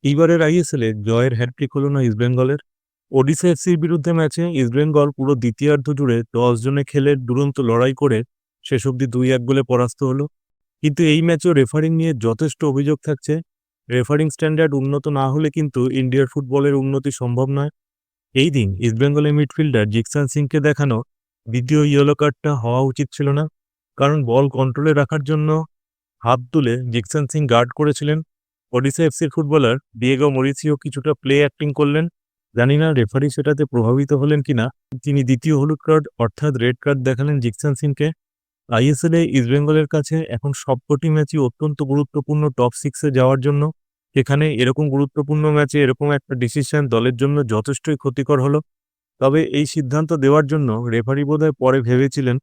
এইবারের আইএসএলে জয়ের হ্যাটট্রিক হলো না ইস্টবেঙ্গলের। ওডিশা এফসির বিরুদ্ধে ম্যাচে ইস্টবেঙ্গল পুরো দ্বিতীয়ার্ধ জুড়ে ১০ জনে খেলে দুরন্ত লড়াই করে শেষ অবধি ২-১ গোলে পরাস্ত হলো। কিন্তু এই ম্যাচেও রেফারিং নিয়ে যথেষ্ট অভিযোগ থাকছে। রেফারিং স্ট্যান্ডার্ড উন্নত না হলে কিন্তু ইন্ডিয়ার ফুটবলের উন্নতি সম্ভব নয়। এই দিন ইস্টবেঙ্গলের মিডফিল্ডার জিকসান সিংকে দেখানো দ্বিতীয় ইয়েলো কার্ডটা হওয়া উচিত ছিল না। কারণ বল কন্ট্রোলে রাখার জন্য হাত তুলে জিকসান সিং গার্ড করেছিলেন। ওডিশা এফসির ফুটবলার ডিয়েগো মরিসিও কিছুটা প্লে অ্যাক্টিং করলেন। জানি না রেফারি সেটাতে প্রভাবিত হলেন কিনা। তিনি দ্বিতীয় হলুদ কার্ড অর্থাৎ রেড কার্ড দেখালেন জিকসান সিংকে। আইএসএলে ইস্টবেঙ্গলের কাছে এখন সবকটি ম্যাচই অত্যন্ত গুরুত্বপূর্ণ টপ 6 এ যাওয়ার জন্য। সেখানে এরকম গুরুত্বপূর্ণ ম্যাচে এরকম একটা ডিসিশন দলের জন্য যথেষ্টই ক্ষতিকর হলো। তবে এই সিদ্ধান্ত দেওয়ার জন্য রেফারি বোধহয় পরে ভেবেছিলেন।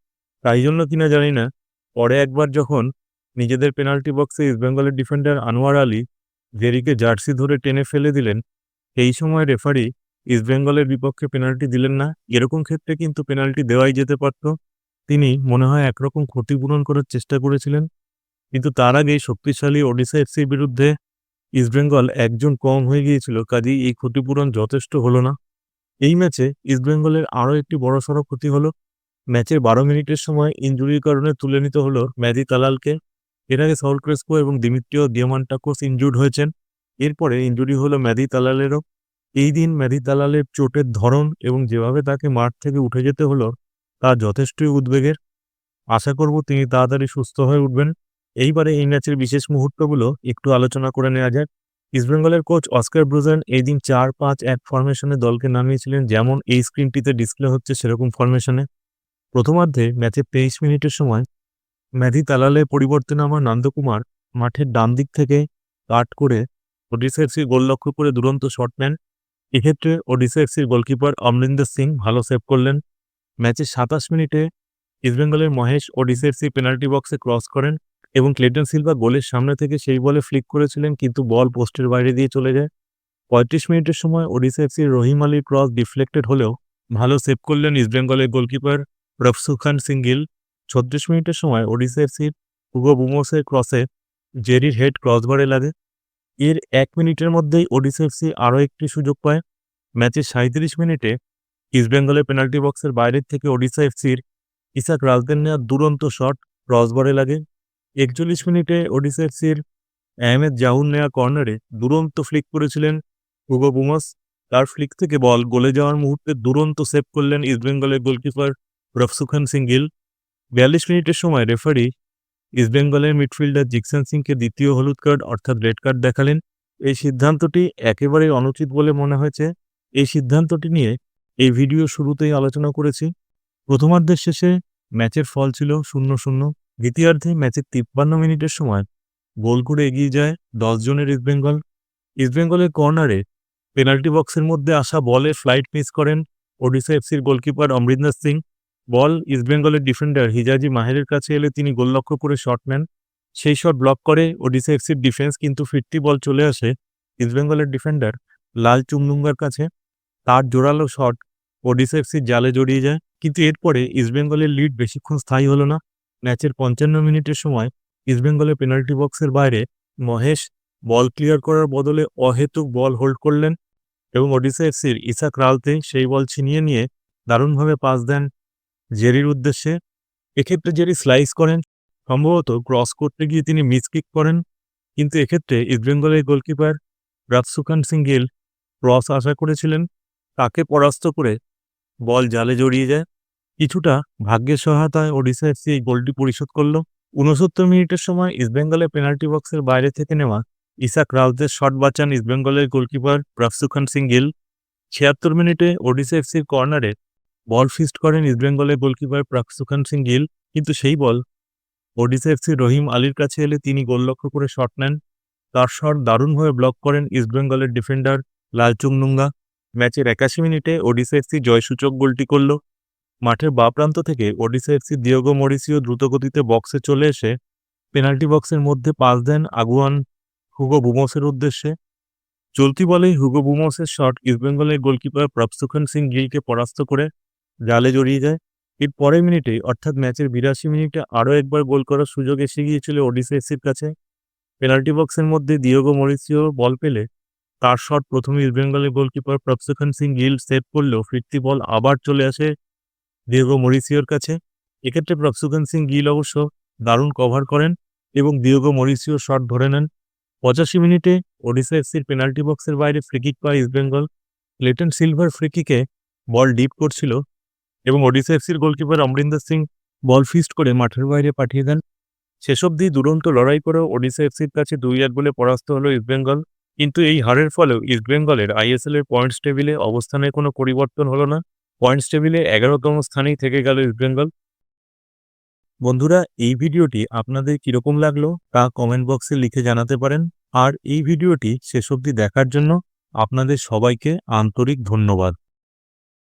তাই জন্য কিনা জানি না, পরে একবার যখন নিজেদের পেনাল্টি বক্সে ইস্টবেঙ্গলের ডিফেন্ডার আনোয়ার আলী জেরিকে জার্সি ধরে টেনে ফেলে দিলেন, সেই সময় রেফারি ইস্টবেঙ্গলের বিপক্ষে পেনাল্টি দিলেন না। এরকম ক্ষেত্রে কিন্তু পেনাল্টি দেওয়াই যেতে পারত। তিনি মনে হয় একরকম ক্ষতিপূরণ করার চেষ্টা করেছিলেন। কিন্তু তার আগেই শক্তিশালী ওডিশা এফসির বিরুদ্ধে ইস্টবেঙ্গল একজন কম হয়ে গিয়েছিল, কাজেই এই ক্ষতিপূরণ যথেষ্ট হলো না। এই ম্যাচে ইস্টবেঙ্গলের আরও একটি বড়সড় ক্ষতি হলো। ম্যাচের ১২ মিনিটের সময় ইনজুরির কারণে তুলে নিতে হলো ম্যাদি তালালকে। এর আগে সাউল ক্রেসপো এবং দিমিত্রিও দিয়ামান্টাকোস ইনজুর্ড হয়েছেন। এরপরে ইনজুরি হলো ম্যাদি তালালেরও। এই দিন ম্যাদি তালালের চোটের ধরন এবং যেভাবে তাকে মাঠ থেকে উঠে যেতে হলো তা যথেষ্টই উদ্বেগের। আশা করব তিনি তাড়াতাড়ি সুস্থ হয়ে উঠবেন। এইবারে এই ম্যাচের বিশেষ মুহূর্তগুলো একটু আলোচনা করে নেওয়া যাক। ইস্টবেঙ্গলের কোচ অস্কার ব্রুজেন এই দিন ৪-৫-১ ফরমেশনে দলকে নামিয়েছিলেন, যেমন এই স্ক্রিনটিতে ডিসপ্লে হচ্ছে সেরকম ফরমেশনে। প্রথমার্ধে ম্যাচের ২৩ মিনিটের সময় ম্যাদি তালালের পরিবর্তে নামা নন্দকুমার মাঠের ডান দিক থেকে কাট করে ওডিশা এফসির গোলরক্ষক করে দুরন্ত শট নেন। এক্ষেত্রে ওডিশা এফসির গোলকিপার অমরিন্দর সিং ভালো সেভ করলেন। ম্যাচের ২৭ মিনিটে ইস্টবেঙ্গলের মহেশ ওডিশা এফসি পেনাল্টি বক্সে ক্রস করেন এবং ক্লেটন সিলভা গোলের সামনে থেকে সেই বলে ফ্লিক করেছিলেন, কিন্তু বল পোস্টের বাইরে দিয়ে চলে যায়। ৩৫ মিনিটের সময় ওডিশা এফসির রহিম আলীর ক্রস ডিফ্লেক্টেড হলেও ভালো সেভ করলেন ইস্টবেঙ্গলের গোলকিপার রফসুখান সিং গিল। ৩৬ মিনিটের সময় ওডিশা এফসির হুগো বুমোসের ক্রসে জেরির হেড ক্রসবারে লাগে। এর ১ মিনিটের মধ্যেই ওডিশা এফসি আরও একটি সুযোগ পায়। ম্যাচের ৩৭ মিনিটে ইস্টবেঙ্গলের পেনাল্টি বক্সের বাইরের থেকে ওডিশা এফসির ইসাক রাজদের নেওয়া দুরন্ত শট ক্রসবারে লাগে। ৪১ মিনিটে ওডিশা এফসির আহমেদ জাহুর নেওয়া কর্নারে দুরন্ত ফ্লিক করেছিলেন হুগো বুমোস। তার ফ্লিক থেকে বল গোলে যাওয়ার মুহূর্তে দুরন্ত সেভ করলেন ইস্টবেঙ্গলের গোলকিপার রফসুখান সিং গিল। ৪২ মিনিটের সময় রেফারি ইস্টবেঙ্গলের মিডফিল্ডার জিকসান সিংকে দ্বিতীয় হলুদ কার্ড অর্থাৎ রেড কার্ড দেখালেন। এই সিদ্ধান্তটি একেবারেই অনুচিত বলে মনে হয়েছে। এই সিদ্ধান্তটি নিয়ে এই ভিডিও শুরুতেই আলোচনা করেছি। প্রথমার্ধের শেষে ম্যাচের ফল ছিল ০-০। দ্বিতীয়ার্ধে ম্যাচের ৫৩ মিনিটের সময় গোল করে এগিয়ে যায় ১০ জনের ইস্টবেঙ্গল। ইস্টবেঙ্গলের কর্নারে পেনাল্টি বক্সের মধ্যে আসা বলে ফ্লাইট মিস করেন ওডিশা এফসির গোলকিপার অমরিন্দর সিং। বল ইস্টবেঙ্গলের ডিফেন্ডার হিজাজি মাহেরের কাছে এলে তিনি গোললক্ষ্য করে শট নেন। সেই শট ব্লক করে ওডিশা এফসির ডিফেন্স, কিন্তু ফিরতি বল চলে আসে ইস্টবেঙ্গলের ডিফেন্ডার লাল চুমনুঙ্গার কাছে। তার জোরালো শট ওডিশা এফসির জালে জড়িয়ে যায়। কিন্তু এরপরে ইস্টবেঙ্গলের লিড বেশিক্ষণ স্থায়ী হলো না। ম্যাচের ৫৫ মিনিটের সময় ইস্টবেঙ্গলের পেনাল্টি বক্সের বাইরে মহেশ বল ক্লিয়ার করার বদলে অহেতুক বল হোল্ড করলেন এবং ওডিশা এফসির ইসাক রালতে সেই বল ছিনিয়ে নিয়ে দারুণভাবে পাস দেন জেরির উদ্দেশ্যে। এক্ষেত্রে জেরি স্লাইস করেন, সম্ভবত ক্রস করতে গিয়ে তিনি মিসকিক করেন, কিন্তু এক্ষেত্রে ইস্টবেঙ্গলের গোলকিপার রফসুখান সিং গিল ক্রস আশা করেছিলেন, তাকে পরাস্ত করে বল জালে জড়িয়ে যায়। কিছুটা ভাগ্যের সহায়তায় ওডিশা এফসি এই গোলটি পরিশোধ করল। ৬৯ মিনিটের সময় ইস্টবেঙ্গলের পেনাল্টি বক্সের বাইরে থেকে নেওয়া ইসাক রাউজের শট বাঁচান ইস্টবেঙ্গলের গোলকিপার রফসুখান সিং গিল। ৭৬ মিনিটে ওডিশা এফসির কর্নারে বল ফিস্ট করেন ইস্টবেঙ্গলের গোলকিপার রফসুখান সিং গিল, কিন্তু সেই বল ওডিশা এফসির রহিম আলীর কাছে এলে তিনি গোললক্ষ্য করে শট নেন। তার শট দারুণভাবে ব্লক করেন ইস্টবেঙ্গলের ডিফেন্ডার লাল চুমনুঙ্গা। ম্যাচের ৮১ মিনিটে ওডিশা এফসি জয়সূচক গোলটি করল। মাঠের বাঁ প্রান্ত থেকে ওডিশা এফসি ডিয়েগো মরিসিও দ্রুতগতিতে বক্সে চলে এসে পেনাল্টি বক্সের মধ্যে পাস দেন আগুয়ান হুগো বুমোসের উদ্দেশ্যে। চলতি বলেই হুগো বুমোসের শট ইস্টবেঙ্গলের গোলকিপার রফসুখান সিং গিলকে পরাস্ত করে জালে জড়িয়ে যায়। এর পরের মিনিটে অর্থাৎ ম্যাচের ৮২ মিনিটে আরও একবার গোল করার সুযোগ এসে গিয়েছিল ওডিশা এফসির কাছে। পেনাল্টি বক্সের মধ্যে ডিয়েগো মরিসিও বল পেলে তার শট প্রথমে ইস্টবেঙ্গলের গোলকিপার প্রভসেখান সিং গিল সেভ করলেও ফিরতি বল আবার চলে আসে দিয়েগো মরিসিওর কাছে। এক্ষেত্রে প্রভসেখান সিং গিল অবশ্য দারুণ কভার করেন এবং দিয়েগো মরিসিও শট ধরে নেন। 85 মিনিটে ওডিশা এফসির পেনাল্টি বক্সের বাইরে ফ্রিকিক পায় ইস্টবেঙ্গল। ক্লেটন সিলভার ফ্রিকিকে বল ডিপ করছিল এবং ওডিশা এফসির গোলকিপার অমরিন্দর সিং বল ফিস্ট করে মাঠের বাইরে পাঠিয়ে দেন। শেষ অবধি দুরন্ত লড়াই করেও ওডিশা এফসির কাছে 2-1 গোলে পরাস্ত হলো ইস্টবেঙ্গল। কিন্তু এই হারের ফলেও ইস্টবেঙ্গলের আইএসএল এর পয়েন্টস টেবিলে অবস্থানের কোনো পরিবর্তন হলো না। পয়েন্টস টেবিলে 11তম স্থানেই থেকে গেল ইস্টবেঙ্গল। বন্ধুরা, এই ভিডিওটি আপনাদের কিরকম লাগলো তা কমেন্ট বক্সে লিখে জানাতে পারেন। আর এই ভিডিওটি শেষ অবধি দেখার জন্য আপনাদের সবাইকে আন্তরিক ধন্যবাদ।